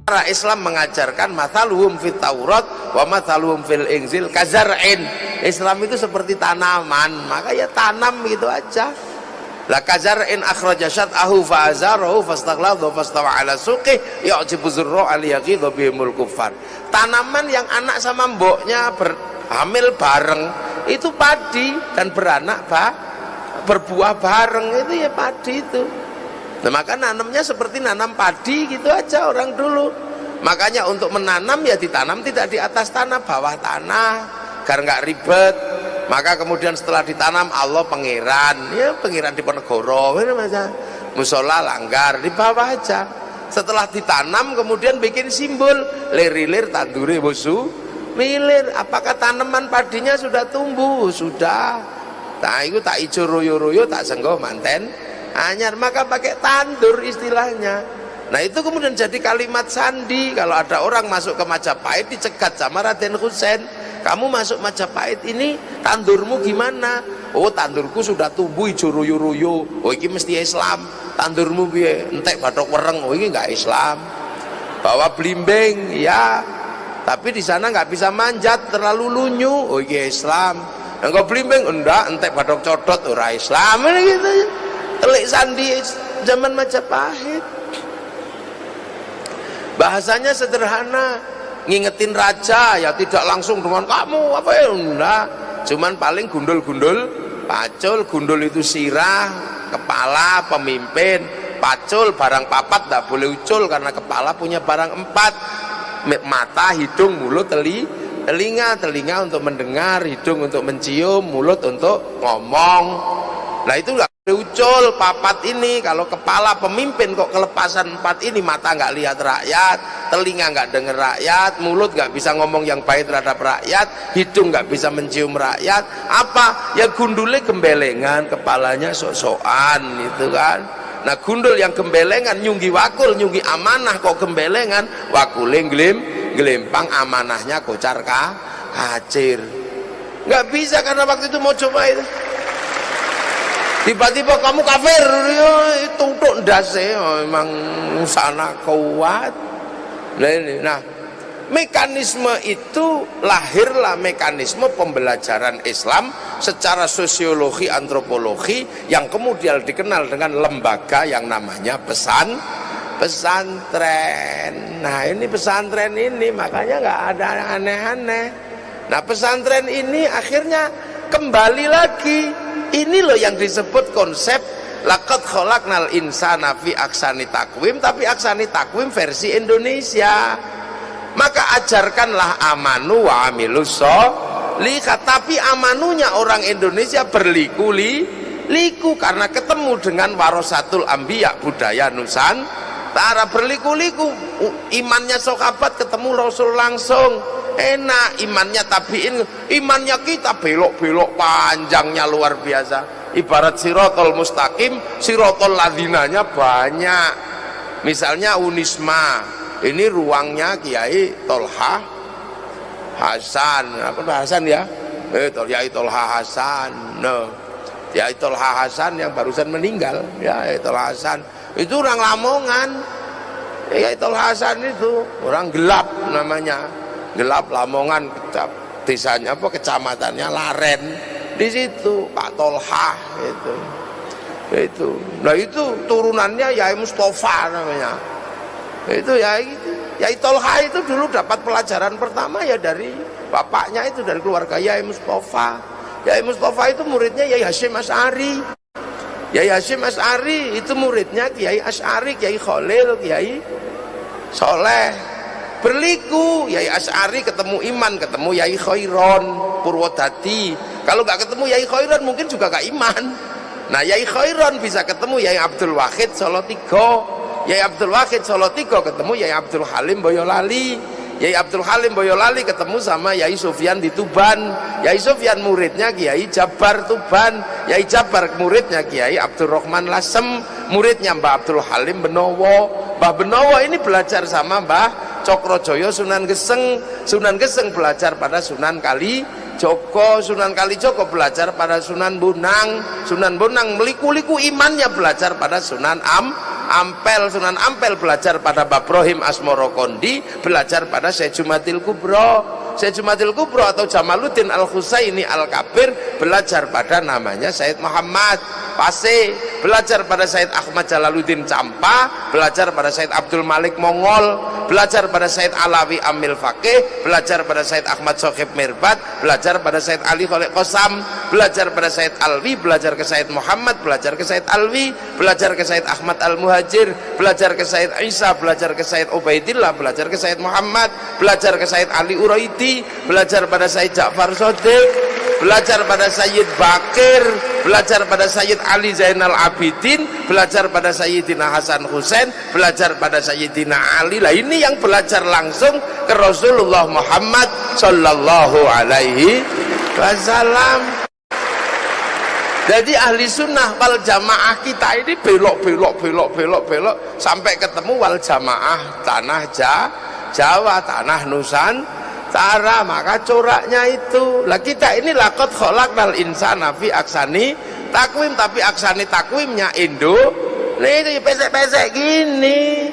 Islam mengajarkan mathaluhum fit Taurat wa mathaluhum fil Injil kazar'in. Islam itu seperti tanaman, maka ya tanam gitu aja. La kazar'in akhraja syat'ahu fa azarahu fastaghladha fastawa ala suqih ya'jibu zurra aliyaghidha bihimul kuffar. Tanaman yang anak sama mboknya hamil bareng itu padi, dan beranak berbuah bareng itu ya padi itu. Nah, maka nanamnya seperti nanam padi gitu aja orang dulu. Makanya untuk menanam ya ditanam tidak di atas tanah, bawah tanah, agar nggak ribet. Maka kemudian setelah ditanam Allah pangeran, ya pangeran Diponegoro, musola langgar di bawah aja. Setelah ditanam kemudian bikin simbol lir-lir tandure bosu milir. Apakah tanaman padinya sudah tumbuh? Sudah. Nah itu tak ijo royo-royo tak senggo manten anyar, maka pakai tandur istilahnya. Nah itu kemudian jadi kalimat sandi. Kalau ada orang masuk ke Majapahit dicegat sama Raden Husein, kamu masuk Majapahit ini tandurmu gimana? Oh tandurku sudah tumbuh ijo royo-royo. Oh ini mesti Islam. Tandurmu piye? Entek bathok wereng. Oh ini enggak Islam. Bawa blimbing ya, tapi di sana nggak bisa manjat, terlalu lunyu. Oh ini Islam. Enggak blimbing enggak, entek bathok codot ora Islam gitu. Telik sandi zaman Majapahit. Bahasanya sederhana, ngingetin raja ya tidak langsung dengan kamu apa ya, enggak, cuman paling gundul-gundul pacul. Gundul itu sirah, kepala, pemimpin. Pacul barang papat tidak boleh ucul karena kepala punya barang 4, mata, hidung, mulut, telinga. Telinga untuk mendengar, hidung untuk mencium, mulut untuk ngomong. Nah itu enggak ucul papat ini. Kalau kepala pemimpin kok kelepasan 4 ini, mata nggak lihat rakyat, telinga nggak dengar rakyat, mulut nggak bisa ngomong yang baik terhadap rakyat, hidung nggak bisa mencium rakyat, apa ya gundulnya gembelengan, kepalanya sok-sokan itu kan. Nah gundul yang gembelengan nyunggi wakul, nyunggi amanah kok gembelengan, wakulnya gelempang, amanahnya kocar kacir. Nggak bisa karena waktu itu mau coba itu. Tiba-tiba kamu kafir, ya, itu untuk ndase, memang sana kuat. Nah, mekanisme itu lahirlah mekanisme pembelajaran Islam secara sosiologi, antropologi yang kemudian dikenal dengan lembaga yang namanya pesantren. Nah, ini pesantren ini makanya nggak ada aneh-aneh. Nah, pesantren ini akhirnya kembali lagi. Ini loh yang disebut konsep laqad khalaqnal insana fi ahsani taqwim, tapi ahsani taqwim versi Indonesia. Maka ajarkanlah amanu wa amilus sholihat, tapi amanunya orang Indonesia berliku-liku karena ketemu dengan warasatul anbiya, budaya Nusantara berliku-liku. Imannya sahabat ketemu Rasul langsung enak, imannya tabiin, imannya kita belok-belok panjangnya luar biasa. Ibarat sirotol mustaqim, sirotol ladinanya banyak. Misalnya Unisma, ini ruangnya Kiai Tolha Hasan, apa Hasan ya? Kiai Tolha Hasan. No. Kiai Tolha Hasan yang barusan meninggal, ya Kiai Tolha Hasan. Itu orang Lamongan. Kiai Tolha Hasan itu orang gelap namanya. Gelap Lamongan, desanya apa, kecamatannya Laren, di situ Pak Tolha itu. Nah itu turunannya Yai Mustafa namanya. Itu Yai Tolha itu dulu dapat pelajaran pertama ya dari bapaknya, itu dari keluarga Yai Mustafa. Yai Mustafa itu muridnya Yai Hasyim Asy'ari. Yai Hasyim Asy'ari itu muridnya Kiai Asy'ari, Kiai Khalil, Kiai Soleh. Berliku, Yai Asy'ari ketemu Iman, ketemu Yai Khairon Purwodadi. Kalau nggak ketemu Yai Khairon mungkin juga nggak iman. Nah Yai Khairon bisa ketemu Yai Abdul Wahid Solotigo. Yai Abdul Wahid Solotigo ketemu Yai Abdul Halim Boyolali. Yai Abdul Halim Boyolali ketemu sama Yai Sufyan di Tuban. Yai Sufyan muridnya Kiai Jabar Tuban. Yai Jabar muridnya Kiai Abdurrahman Lasem, muridnya Mbah Abdul Halim Benowo. Mbah Benowo ini belajar sama Mbah Cokrojoyo Sunan Geseng. Sunan Geseng belajar pada Sunan Kalijogo. Sunan Kalijogo belajar pada Sunan Bonang. Sunan Bonang meliku-liku imannya belajar pada Sunan Ampel, Sunan Ampel belajar pada Mbah Ibrahim Asmoro Kondi, belajar pada Syekh Jumatil Kubro. Syekh Jumatil Kubro atau Jamaluddin Al-Husaini Al-Kabir belajar pada namanya Sayyid Muhammad Pase, belajar pada Sayyid Ahmad Jalaluddin Campa, belajar pada Sayyid Abdul Malik Mongol, belajar pada Sayyid Alawi Amil Fakih, belajar pada Sayyid Ahmad Sokhib Mirbat, belajar pada Sayyid Ali Khalid Qosam, belajar pada Sayyid Alwi, belajar ke Sayyid Muhammad, belajar ke Sayyid Alwi, belajar ke Sayyid Ahmad Al-Muhajir, belajar ke Sayyid Isa, belajar ke Sayyid Ubaidillah, belajar ke Sayyid Muhammad, belajar ke Sayyid Ali Uraidi, belajar pada Sayyid Ja'far Shodiq, belajar pada Sayyid Bakir, belajar pada Sayyid Ali Zainal Abidin, belajar pada Sayyidina Hasan Husain, belajar pada Sayyidina Ali. Lah ini yang belajar langsung ke Rasulullah Muhammad sallallahu alaihi wasallam. Jadi ahli sunnah wal jamaah kita ini belok sampai ketemu wal jamaah tanah Jawa, tanah Nusantara. Maka coraknya itu lah, kita ini lakot kholaqnal insana fi aksani takwim, tapi aksani takwimnya Indo ini pesek-pesek gini.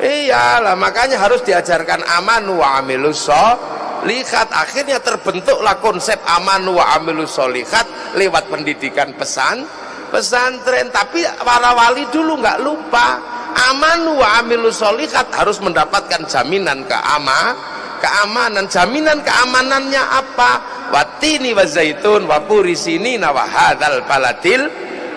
Iyalah, makanya harus diajarkan amanu wa amilus sholihat. Akhirnya terbentuklah konsep amanu wa amilus sholihat lewat pendidikan pesantren. Tapi para wali dulu nggak lupa amanu wa amilus sholihat harus mendapatkan jaminan keamanan. Jaminan keamanannya apa? Watini wa zaitun wa puri sinina wa hadzal baladil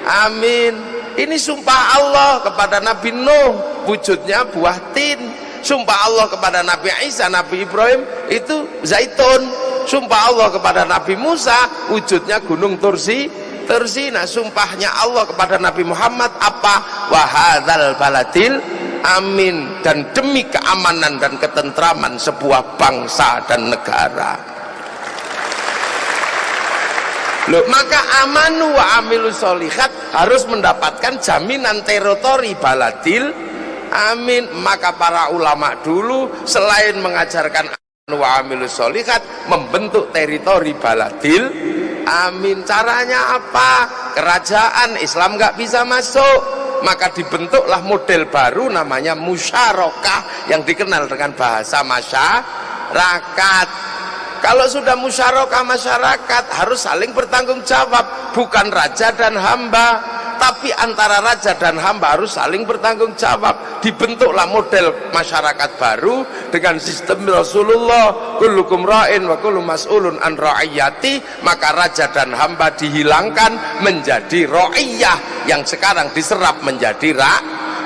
amin. Ini sumpah Allah kepada Nabi Nuh, wujudnya buah tin. Sumpah Allah kepada Nabi Isa, Nabi Ibrahim itu zaitun. Sumpah Allah kepada Nabi Musa, wujudnya gunung Tursi. Nah, sumpahnya Allah kepada Nabi Muhammad apa? Wa hadzal baladil amin. Dan demi keamanan dan ketentraman sebuah bangsa dan negara. Loh, maka amanu wa amilus sholihat harus mendapatkan jaminan teritori baladil amin. Maka para ulama dulu selain mengajarkan amanu wa amilus sholihat, membentuk teritori baladil amin. Caranya apa? Kerajaan Islam nggak bisa masuk, maka dibentuklah model baru namanya musyarakah yang dikenal dengan bahasa masyarakat. Kalau sudah musyarakah masyarakat harus saling bertanggung jawab, bukan raja dan hamba, tapi antara raja dan hamba harus saling bertanggung jawab. Dibentuklah model masyarakat baru dengan sistem Rasulullah, kullukum ra'in wa kullu mas'ulun an ra'iyati. Maka raja dan hamba dihilangkan menjadi ra'iyah, yang sekarang diserap menjadi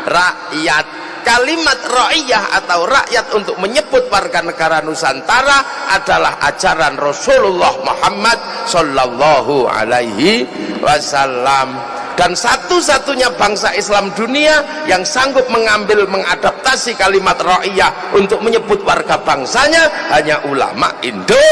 rakyat. Kalimat ra'iyah atau rakyat untuk menyebut warga negara Nusantara adalah ajaran Rasulullah Muhammad sallallahu alaihi wasallam. Dan satu-satunya bangsa Islam dunia yang sanggup mengadaptasi kalimat ra'iyah untuk menyebut warga bangsanya hanya ulama Indonesia.